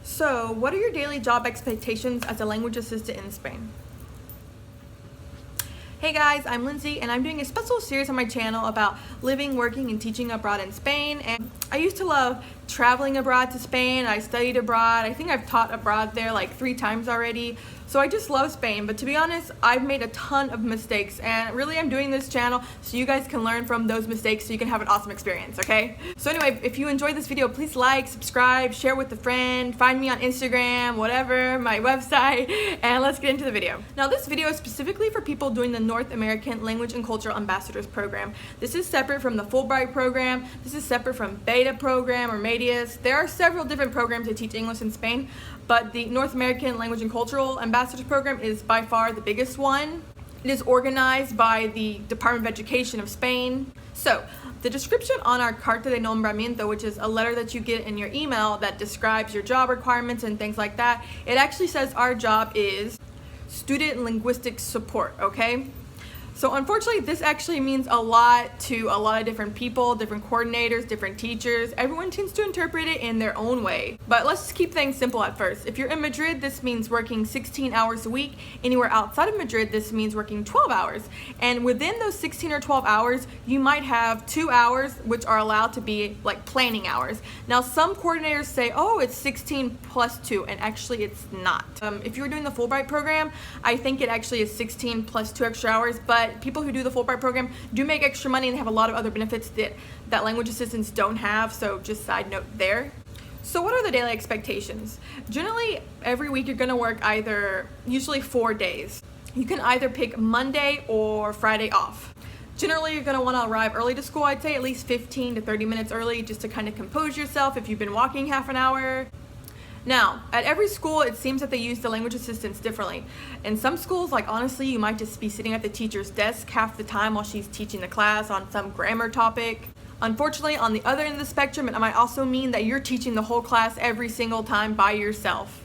So, what are your daily job expectations as a language assistant in Spain? Hey guys, I'm Lindsay and I'm doing a special series on my channel about living, working, and teaching abroad in Spain. And I used to love traveling abroad to Spain. I studied abroad. I think I've taught abroad there like 3 times already. So I just love Spain, but to be honest, I've made a ton of mistakes, and really I'm doing this channel so you guys can learn from those mistakes so you can have an awesome experience, okay? So anyway, if you enjoyed this video, please like, subscribe, share with a friend, find me on Instagram, whatever, my website, and let's get into the video. Now this video is specifically for people doing the North American Language and Cultural Ambassadors Program. This is separate from the Fulbright program. This is separate from BEDA Program or MEDDEAS. There are several different programs that teach English in Spain, but the North American Language and Cultural Ambassadors Program is by far the biggest one. It is organized by the Department of Education of Spain. So, the description on our Carta de Nombramiento, which is a letter that you get in your email that describes your job requirements and things like that, it actually says our job is student linguistic support, okay? So unfortunately, this actually means a lot to a lot of different people, different coordinators, different teachers. Everyone tends to interpret it in their own way. But let's just keep things simple at first. If you're in Madrid, this means working 16 hours a week. Anywhere outside of Madrid, this means working 12 hours. And within those 16 or 12 hours, you might have 2 hours, which are allowed to be like planning hours. Now, some coordinators say, oh, it's 16 plus 2, and actually it's not. If you're doing the Fulbright program, I think it actually is 16 plus 2 extra hours, but people who do the Fulbright program do make extra money and have a lot of other benefits that language assistants don't have, so just side note there. So what are the daily expectations? Generally, every week you're gonna work usually 4 days. You can either pick Monday or Friday off. Generally, you're gonna wanna arrive early to school. I'd say at least 15 to 30 minutes early just to kind of compose yourself if you've been walking half an hour. Now, at every school, it seems that they use the language assistants differently. In some schools, like honestly, you might just be sitting at the teacher's desk half the time while she's teaching the class on some grammar topic. Unfortunately, on the other end of the spectrum, it might also mean that you're teaching the whole class every single time by yourself.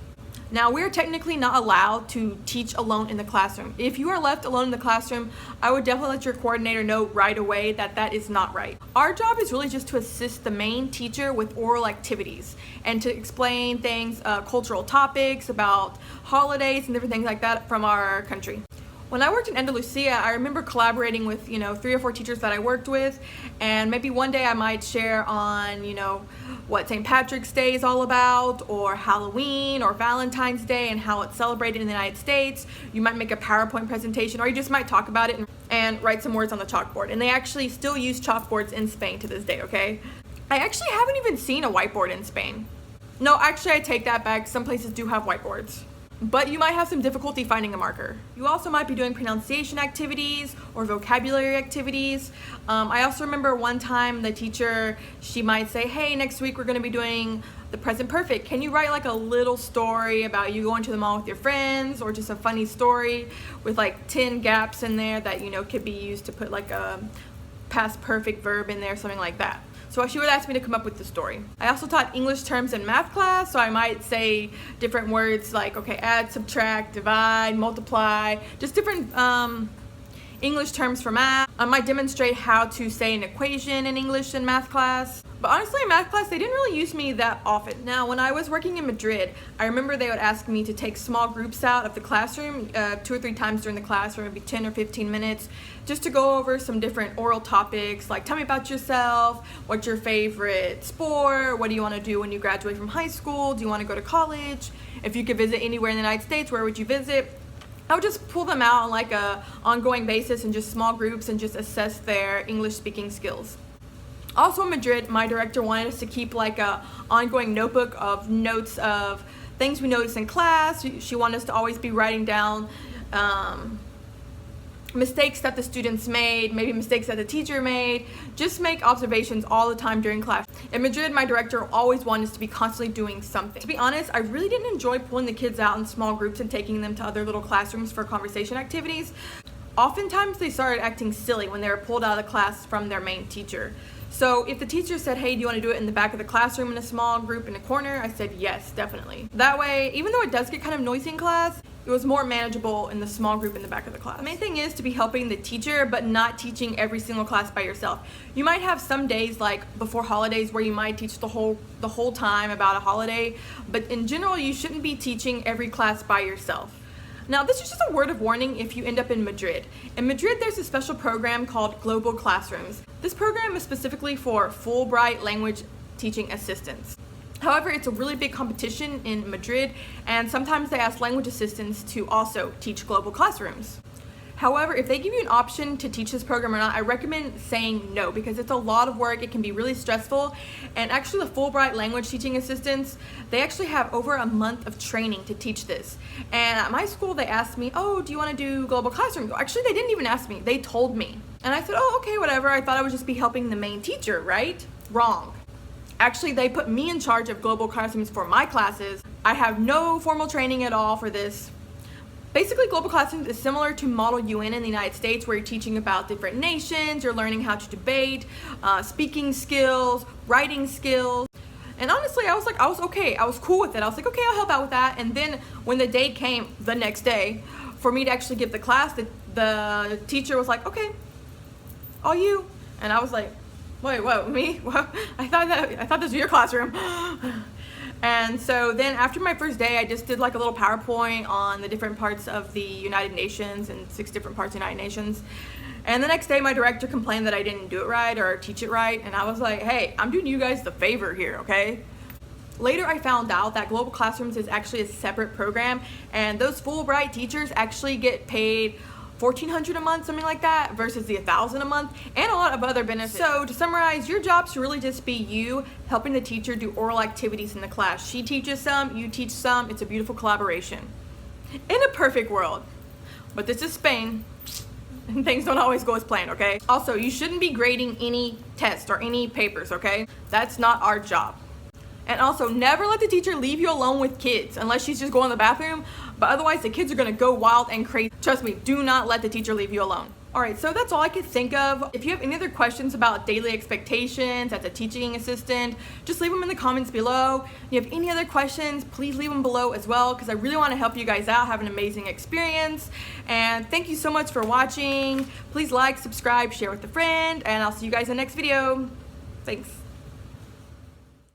Now, we're technically not allowed to teach alone in the classroom. If you are left alone in the classroom, I would definitely let your coordinator know right away that that is not right. Our job is really just to assist the main teacher with oral activities and to explain things, cultural topics about holidays and different things like that from our country. When I worked in Andalusia, I remember collaborating with, 3 or 4 teachers that I worked with, and maybe one day I might share on, what St. Patrick's Day is all about, or Halloween, or Valentine's Day, and how it's celebrated in the United States. You might make a PowerPoint presentation, or you just might talk about it and write some words on the chalkboard. And they actually still use chalkboards in Spain to this day, okay? I actually haven't even seen a whiteboard in Spain. No, actually I take that back. Some places do have whiteboards. But you might have some difficulty finding a marker. You also might be doing pronunciation activities or vocabulary activities. I also remember one time the teacher, she might say, hey, next week we're gonna be doing the present perfect. Can you write like a little story about you going to the mall with your friends, or just a funny story with like 10 gaps in there that could be used to put like a past perfect verb in there, something like that. So she would ask me to come up with the story. I also taught English terms in math class, so I might say different words like, okay, add, subtract, divide, multiply, just different English terms for math. I might demonstrate how to say an equation in English in math class. But honestly, in math class, they didn't really use me that often. Now, when I was working in Madrid, I remember they would ask me to take small groups out of the classroom 2 or 3 times during the class, or maybe 10 or 15 minutes, just to go over some different oral topics, like tell me about yourself, what's your favorite sport, what do you want to do when you graduate from high school, do you want to go to college, if you could visit anywhere in the United States, where would you visit? I would just pull them out on like a ongoing basis in just small groups and just assess their English speaking skills. Also in Madrid, my director wanted us to keep like a ongoing notebook of notes of things we noticed in class. She wanted us to always be writing down mistakes that the students made, maybe mistakes that the teacher made, just make observations all the time during class. In Madrid, my director always wanted us to be constantly doing something. To be honest, I really didn't enjoy pulling the kids out in small groups and taking them to other little classrooms for conversation activities. Oftentimes they started acting silly when they were pulled out of the class from their main teacher. So if the teacher said, hey, do you want to do it in the back of the classroom in a small group in a corner? I said, yes, definitely. That way, even though it does get kind of noisy in class, It was more manageable in the small group in the back of the class. The main thing is to be helping the teacher, but not teaching every single class by yourself. You might have some days like before holidays where you might teach the whole time about a holiday, but in general you shouldn't be teaching every class by yourself. Now, this is just a word of warning if you end up in Madrid. In Madrid, there's a special program called Global Classrooms. This program is specifically for Fulbright language teaching assistants. However, it's a really big competition in Madrid, and sometimes they ask language assistants to also teach global classrooms. However, if they give you an option to teach this program or not, I recommend saying no, because it's a lot of work, it can be really stressful, and actually the Fulbright language teaching assistants, they actually have over a month of training to teach this. And at my school, they asked me, oh, do you want to do global classrooms? Actually, they didn't even ask me, they told me. And I said, oh, okay, whatever, I thought I would just be helping the main teacher, right? Wrong. Actually, they put me in charge of global classrooms for my classes. I have no formal training at all for this. Basically, global classrooms is similar to Model UN in the United States, where you're teaching about different nations, you're learning how to debate, speaking skills, writing skills. And honestly, I was okay. I was cool with it. I was like, okay, I'll help out with that. And then when the day came, the next day, for me to actually give the class, the teacher was like, okay, all you. And I was like, wait, what, me? What? I thought this was your classroom. And so then after my first day, I just did like a little PowerPoint on the different parts of the United Nations and 6 different parts of the United Nations. And the next day, my director complained that I didn't do it right or teach it right. And I was like, hey, I'm doing you guys the favor here, okay? Later, I found out that Global Classrooms is actually a separate program, and those Fulbright teachers actually get paid $1,400 a month, something like that, versus the $1,000 a month, and a lot of other benefits. So to summarize, your job should really just be you helping the teacher do oral activities in the class. She teaches some, you teach some. It's a beautiful collaboration. In a perfect world. But this is Spain, and things don't always go as planned, okay? Also, you shouldn't be grading any tests or any papers, okay? That's not our job. And also, never let the teacher leave you alone with kids unless she's just going to the bathroom, but otherwise the kids are gonna go wild and crazy. Trust me, do not let the teacher leave you alone. All right, so that's all I could think of. If you have any other questions about daily expectations as a teaching assistant, just leave them in the comments below. If you have any other questions, please leave them below as well, because I really want to help you guys out, have an amazing experience. And thank you so much for watching. Please like, subscribe, share with a friend, and I'll see you guys in the next video. Thanks.